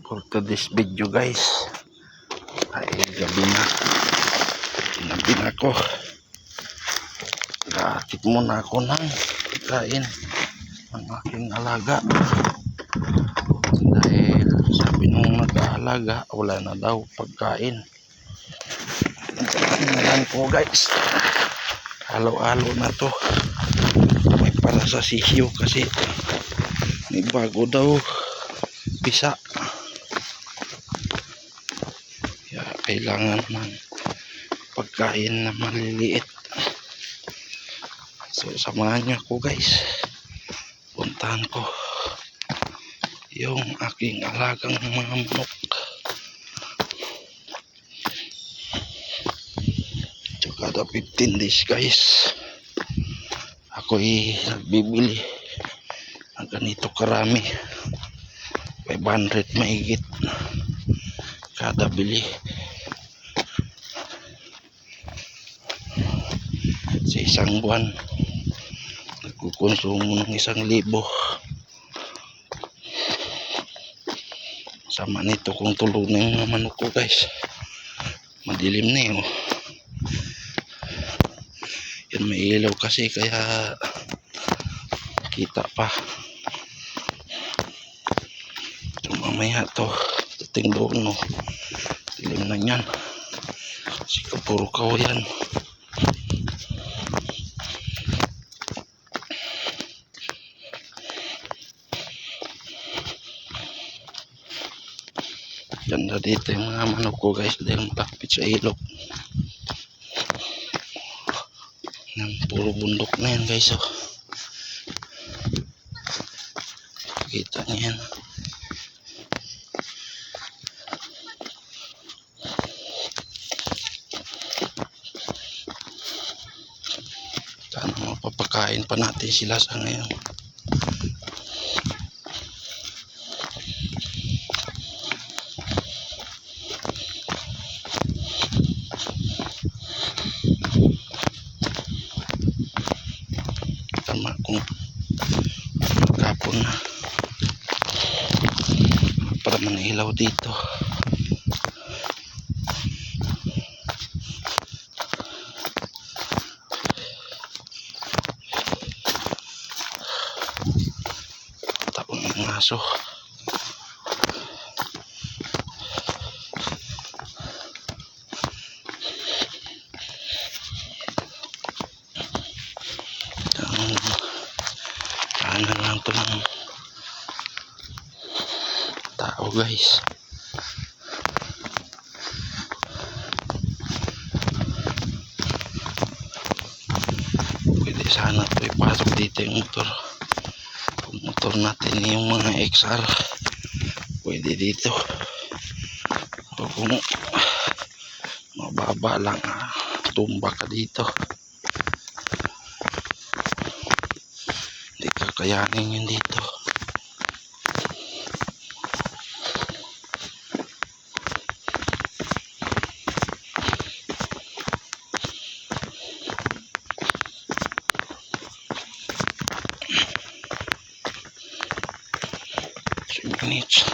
For today's video guys ay gabi na ako. Gatip muna ako ng kain ng aking alaga dahil sabi nung nag-aalaga wala na daw pagkain. Tingnan ko guys, halo-halo na to. May para sa sisiyo kasi may bago daw pisa. Kailangan ng pagkain na maliliit. So samahan niyo ako guys, puntahan ko yung aking alagang mga manok. So kada 15 days guys ako'y nagbibili ng ganito karami, 500 mahigit kada bili. Sa isang buwan nagkukonsumo ng 1,000. Sama nito kung tulog na yung manok ko guys, madilim na yun. Yan, may ilaw kasi kaya kita pa. So, mamaya to dating doon, no, dilim na yan kasi kapuro kawayan. Ganda dito yung mga manok ko guys dahil malapit sa ilog. Yan, puro bundok na yan guys. Oh. Kita niyo yan. Sana mapapakain pa natin sila sa ngayon. Tama kung magkapon na para manilaw dito. Tapon ng aso. Ano lang ito ng tao guys. Pwede sana ito ipasok dito yung motor. Kung motor natin yung mga XR pwede dito. O kung mababa lang, tumba ka dito, hindi kakayanin yun dito. Minutes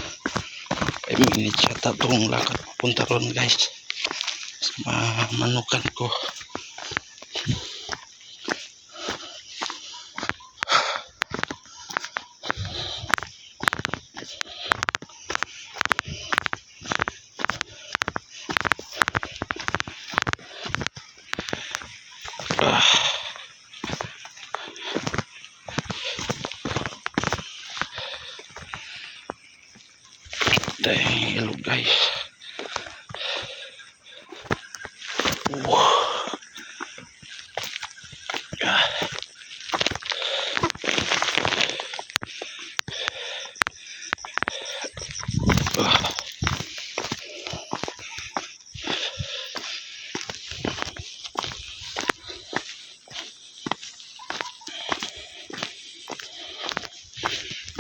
5 minutes yata itong lakad papunta ron guys sa manukan ko. Dahil ilog guys.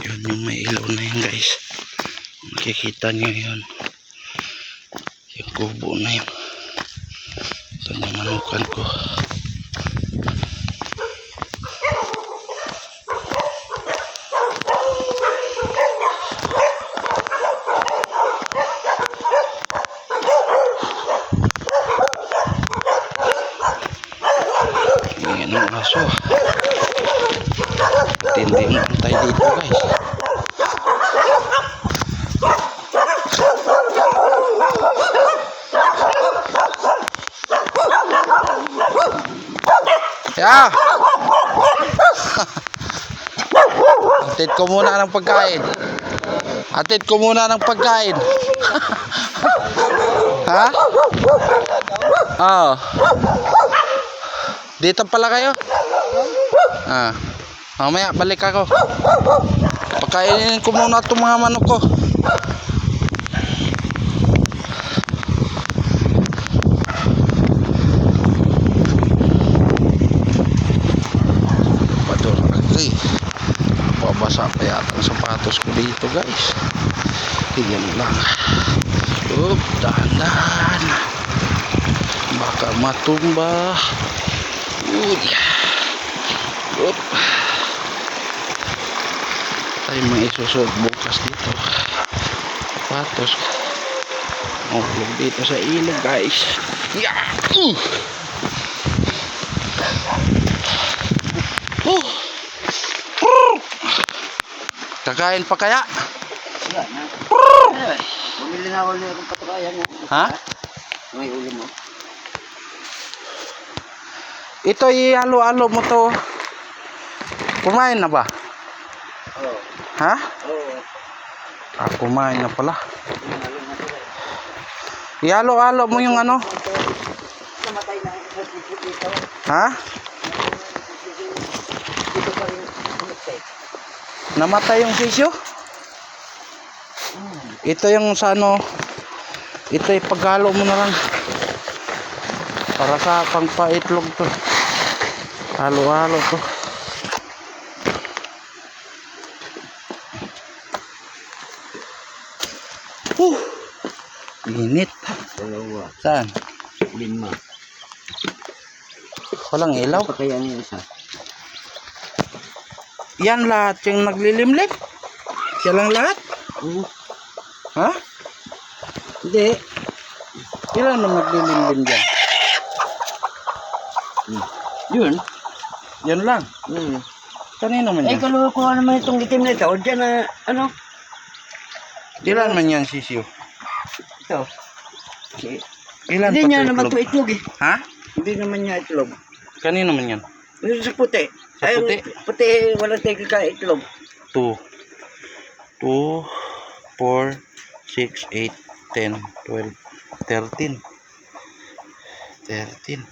Yun yung may ilaw na yun guys, makikita nyo yun yung kubo na yun. Ito yung manukan ko. aso. Tinding antay dito guys. Yeah. Atid ko muna ng pagkain. Atid ko muna ng pagkain. Ha? Oh. Dito pala kayo? Ah. Mamaya balik ako. Pagkainin ko muna itong mga manok ko. Pador lagi. Babasa pa yata ang sapatos ko dito guys. Tingnan lang. Dahan-dahan. Baka matumba. Tayo may isusod bukas dito. Sapatos. Maulog dito sa ilog guys. Kakain pa kaya? Bumili na ako ng patukayan. Ha? May ulo mo. Ito ihalo-halo mo to. Kumain na ba? Oo. Ha? Oo. Kumain na pala. Ihalo-halo mo yung ano? Namatay na ang dito. Ha? Dito pa rin namatay. Namatay yung sisyo? Ito yung sa ano, ito ipaghalo mo na lang para sa pangpaitlog to. Halo-halo to. Init. Dalawa. Saan? 5. Walang ilaw. Pa kaya niya isa? Yan lahat yung naglilimlim. Siya lang lahat. Ha? Hindi. Ilan na naglilimlim dyan? Yun. Yan lang. Kanino man yan? Kalukuha naman itong itim na ito. O dyan na, ano? Ilan man yan sisiyo? Ito. Ilan Hindi pa niya to naman itlog? ito itlog eh. Ha? Hindi naman niya itlog. Kanino man yan? Yung sa puti. Sa puti? Puti, walang tigil ka itlog. 2, 4, 6, 8, 10, 12, 13. 13.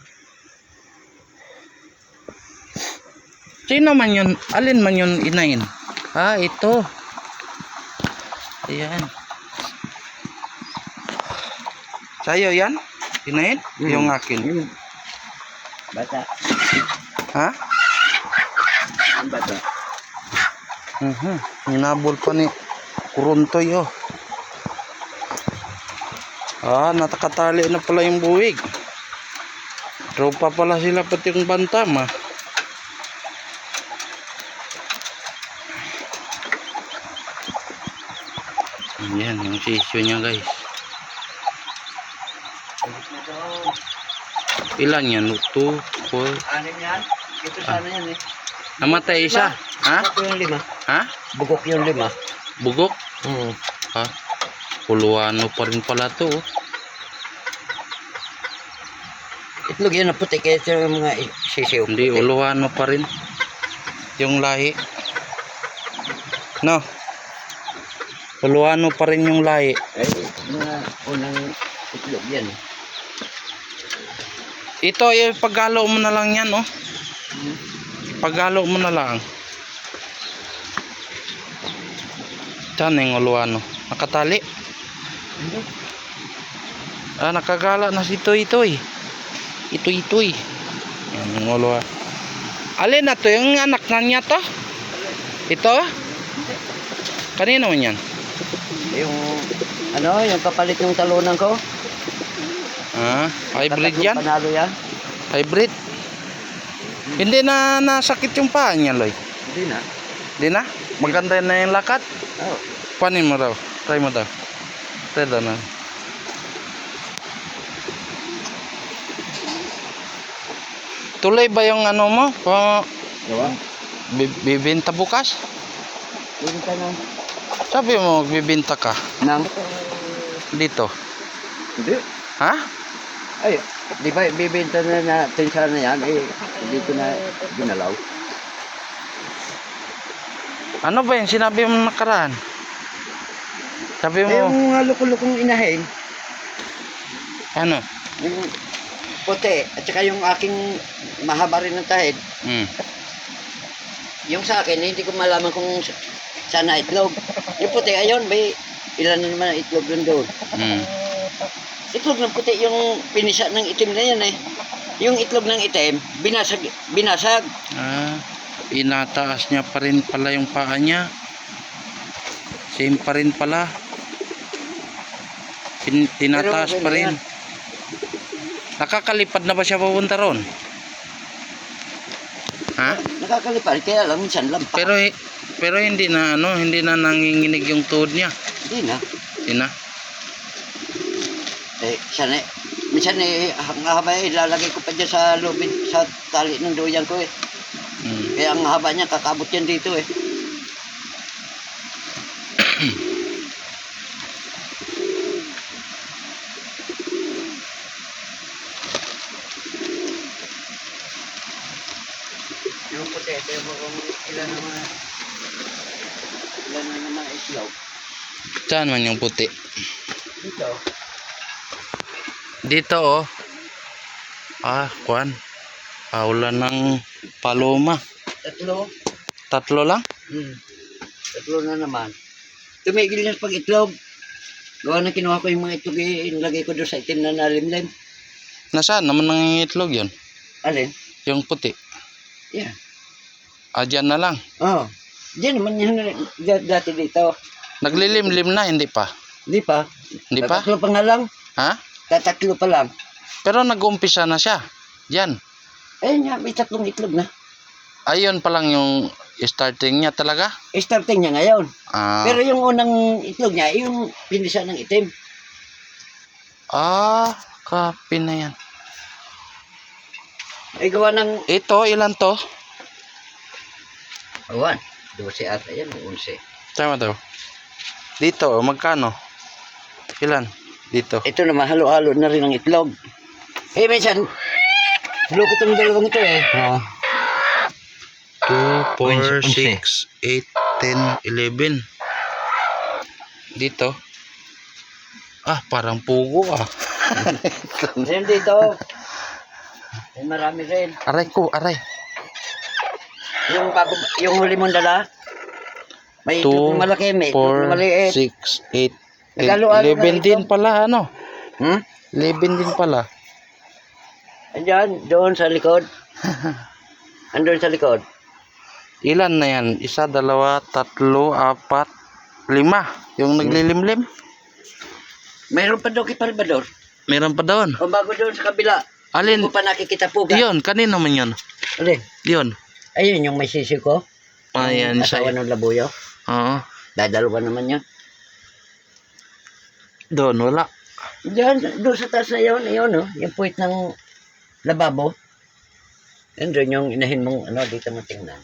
Sino man yun? Alin man yun inain? Ito. Ayan. Sa'yo yan? Inain? Yung akin. Bata. Ha? Ang bata. Hinabol pa ni Kuruntoy oh. Natakatali na pala yung buwig. Tropa pala sila pati yung bantam ah. Yan yung sisyo niya guys. Ilan yan? 2, 4. 6 yan? Ito sana yan eh. Namatay isa. Ha? Bugok yung 5. Ha? Bugok yung 5. Bugok? Ha? Puluano pa rin pala to oh. Itlog yan na puti kaya sa mga sisiw. Hindi, uluano pa rin yung lahi. No? Uluano pa rin yung lahi. Ay, mga unang itlog yan. Ito, paghalo mo na lang yan oh. Paghalo mo na lang. Saan yung uluano? Nakatali? Nakagala na si Toy Toy. Itoy. Yan yung uluano. Alin na to? Yung anak na niya to? Ito? Kanino man yan? Yung, ano, yung kapalit yung talunan ko. Hybrid yan? Panalo yan. Hybrid? Hindi na nasakit yung paa niya, Loy. Hindi na. Hindi na? Maganda na yung lakad? Oo. Panin mo daw. Try mo daw. Try daw na. Tuloy ba yung ano mo? Gawa? Bibenta bukas? Hindi ka na. Sabi mo, bibenta ka. Nang? Dito. Hindi. Ha? Ay, di ba bibenta na natin sana yan? Eh, hindi ko na ginalaw. Ano ba yung sinabi mo nakaraan? Sabi Eh, mo, yung lukong inahin, ano? yung puti, at saka yung aking mahaba rin ng tahid, Mm. yung sa akin, hindi ko malaman kung sana itlog. Yung puti, ayun, may ilan na naman ang itlog doon. Mm. Itlog ng puti, yung pinisa ng itim na yan eh. Yung itlog ng itim, binasag. Ah, inataas niya pa rin pala yung paa niya. Same pa rin pala. Tinataas Pero, pa rin. yan. Nakakalipad na ba siya papunta ron? Ha? Nakakalipad, kaya lang minsan lampak. Pero hindi na ano, hindi na nanginginig yung tuhod niya. Hindi na. Hindi na. Eh, sana minsan eh, ang haba eh, ilalagay ko pa dyan sa lubid, sa tali ng duyan ko eh. Mm. Kaya ang haba niya, kakabot yan dito eh. Yung puti, ito yung kung ilan na naman islaw. Saan man yung puti? Dito. Dito oh. Ah, kwan. Aula ng paloma. Tatlo. 3 lang? Tatlo na naman. Tumigil na pag itlog. Gawa na kinuha ko yung mga itlog eh, inilagay ko doon sa itim na nalimlim. Nasaan naman nangingitlog yun? Alin? Yung puti. Yeah. Ah, dyan na lang. Oo. Diyan naman yun dati dito. Naglilimlim na, hindi pa. Hindi pa. Hindi pa? Tatatlo pa nga lang. Ha? Tatatlo pa lang. Pero nag-umpisa na siya. Diyan. Ayun nga, may 3 itlog na. Ayun pa lang yung starting niya talaga. Starting niya ngayon. Ah, Pero yung unang itlog niya, yung pinisa ng itim. kape na yan. Ay gawa ng... Ito, ilan to? Awan. 12 ata yan, 11. Tama daw. Dito, magkano? Ilan? Dito. Ito naman, halo-halo na rin ang itlog. Eh, minsan, loko itong dalawang ito eh. Oo. 2, 4, 11. 6, 8, 10, 11. Dito. Ah, parang pugo ah. Ayun dito. Ay, marami rin. Aray ko, aray. Yung huli mong dala, may itlog 2, na malaki, may itlog na 4, maliit. 6, 8, Nagalo-alo na 11 din ito. pala, ano? 11 Hmm? din pala. Andyan, doon sa likod. Andun sa likod. Ilan na yan? 1, 2, 3, 4, 5. Yung naglilimlim. Mayroon pa doon kay Palbador. Meron pa doon. O bago doon sa kabila. Alin? Hindi ko pa nakikita po. Yun, kanino man yun? Alin? Yun. Ayun yung may sisi ko. Ayan, Asawa sa'yo. ng labuyo. Oo. Dadalawa naman yan. Doon, wala. Diyan, doon sa taas na yun, ayun, oh, yung puwit ng lababo. Yan doon yung inahin mong, ano, dito mo tingnan.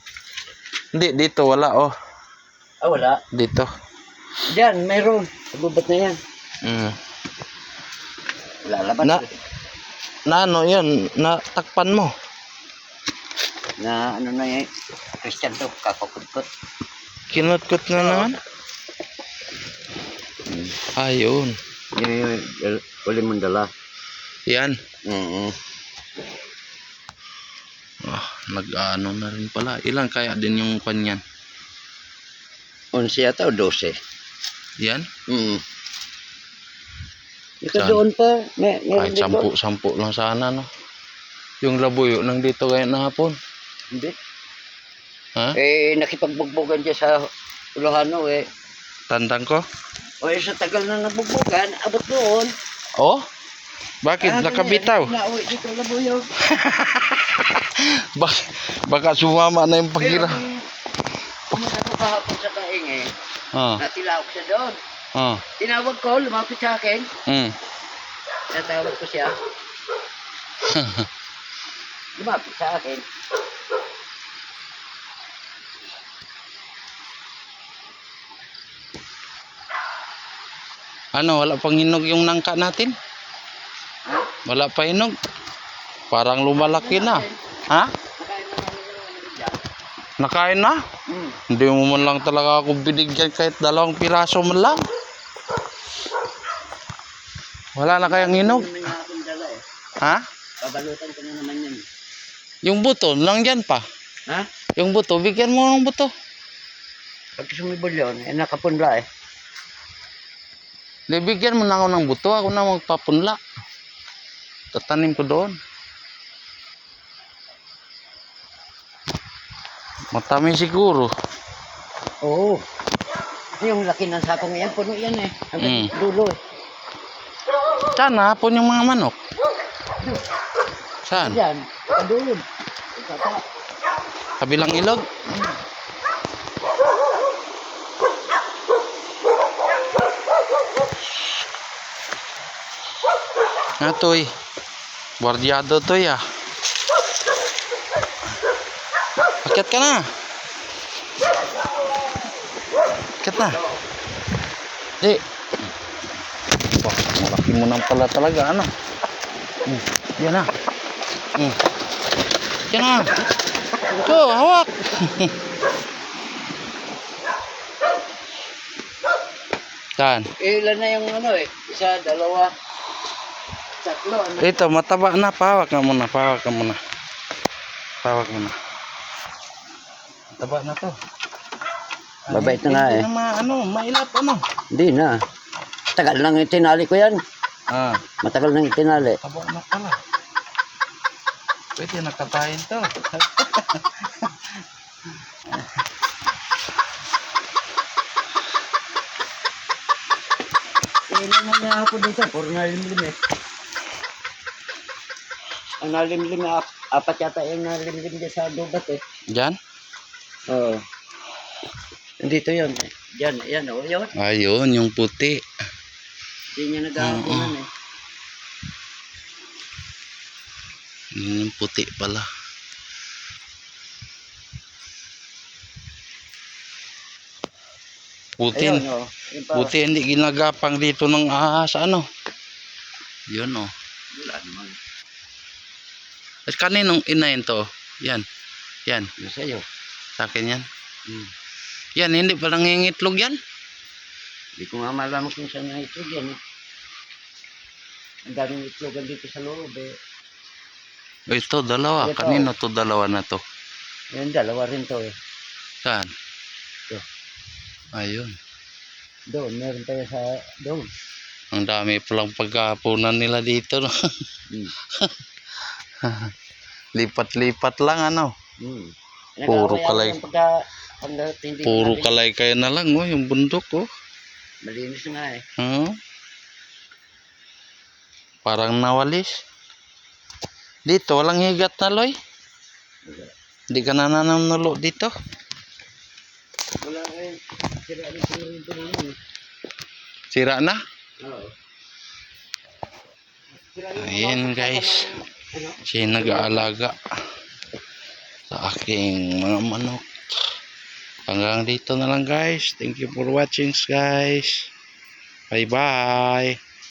Hindi, dito wala, oh. Ah, wala. Dito. Diyan, mayroon. Sabubat na yan. Mm. Lalaban. Na ano yun, natakpan mo. Na, ano na yan. Christian to, kakukut-kut. Kinutkot na naman. Ayun. Yan yung uli mong dala. Yan. Mm-hmm. Ah, nag-ano na rin pala. Ilan kaya din yung kanyan? 11 yata o 12. Yan? Ito Saan? doon pa. Meron Kahit din doon. 10 lang sana, no? Yung labuyo nang dito ngayon na hapon. Hindi. Ha? Eh, nakipagbugbugan dyan sa Ulohano eh. Tandang ko? O sa tagal na nabugbugan, abot doon. Oh? Bakit? Nakabitaw? Nauwi dito labuyo. Baka sumama na yung paghira. Pumunta ko kahapon sa kaing eh. Ah. Natilawak siya doon. Ah. Tinawag ko, lumapit sa akin. Mm. Natawag ko siya. lumapit sa akin. Ano, wala pang hinog yung nangka natin? Ha? Wala pa hinog. Parang lumalaki na. Ha? Nakain na namin yung dyan. Nakain na? Hindi mo man lang talaga ako binigyan kahit 2 piraso man lang. Wala na kayang hinog. Hindi naman akong dala eh. Ha? Babalutan ko na naman yan. Yung buto, lang dyan pa. Ha? Yung buto, bigyan mo ng buto. Pag sumibol yun, eh nakapunla eh. Di, bigyan mo na ako ng buto. Ako na magpapunla. Tatanim ko doon. Matamis siguro. Oo. Yung laki ng sakong yan, puno yan eh. Hanggang dulo eh. Sana hapon yung mga manok. Saan? Diyan, doon. Kabilang ilog? Nga toy. Guardiado toy ah. Akyat ka na. Akyat na. Di. Wah, malaki mo nang pala talaga ano. Yan na. Yan na. Ito, hawak. Saan? Ilan na yung ano eh? Isa, dalawa, tatlo. Ano? Ito, mataba na. Pahawak ka muna. Pahawak ka muna. Pahawak muna. Mataba na to. Babait na nga eh. Hindi na ano, mailap ano. Hindi na. Tagal nang itinali ko yan. Ah, Matagal nang itinali. taba na pala. Pwede nakatayin to. Ilan na nga ako dito. Puro nalimlim eh. Ang nalimlim, apat yata yung nalimlim dyan sa dubat eh. Diyan? Oo. Nandito yun eh. Diyan, yan o. Yun. Ayun, yung puti. Hindi niya nag-aapunan eh. Yun yung puti pala. Puti, Ayun o. Yun pa. puti hindi ginagapang dito ng ahas ano. Yun oh. Wala naman. At kaninong inayin to? Yan. Yan. Yung sa'yo. Sa akin yan. Yan, hindi pa nangingitlog yan. Hindi ko nga malaman kung saan nga itlog yan eh. Ang daming itlogan dito sa loob eh. O ito, dalawa. Ito. Kanino to dalawa na to? Yan, dalawa rin to eh. Saan? Ito. Ayun. Doon, meron tayo sa doon. Ang dami palang pagkapunan nila dito. No? Lipat-lipat lang ano. Puro kalay. Puro kalay kayo na lang oh, yung bundok oh. Malinis nga eh. Parang nawalis. Dito walang higat na loy. Hindi ka nanananulo dito. Wala eh. Sira rin siguro ito naman. Sira na. Oo. Ayan guys. Ano? Siya nag-aalaga sa aking mga manok. Hanggang dito na lang guys. Thank you for watching guys. Bye bye.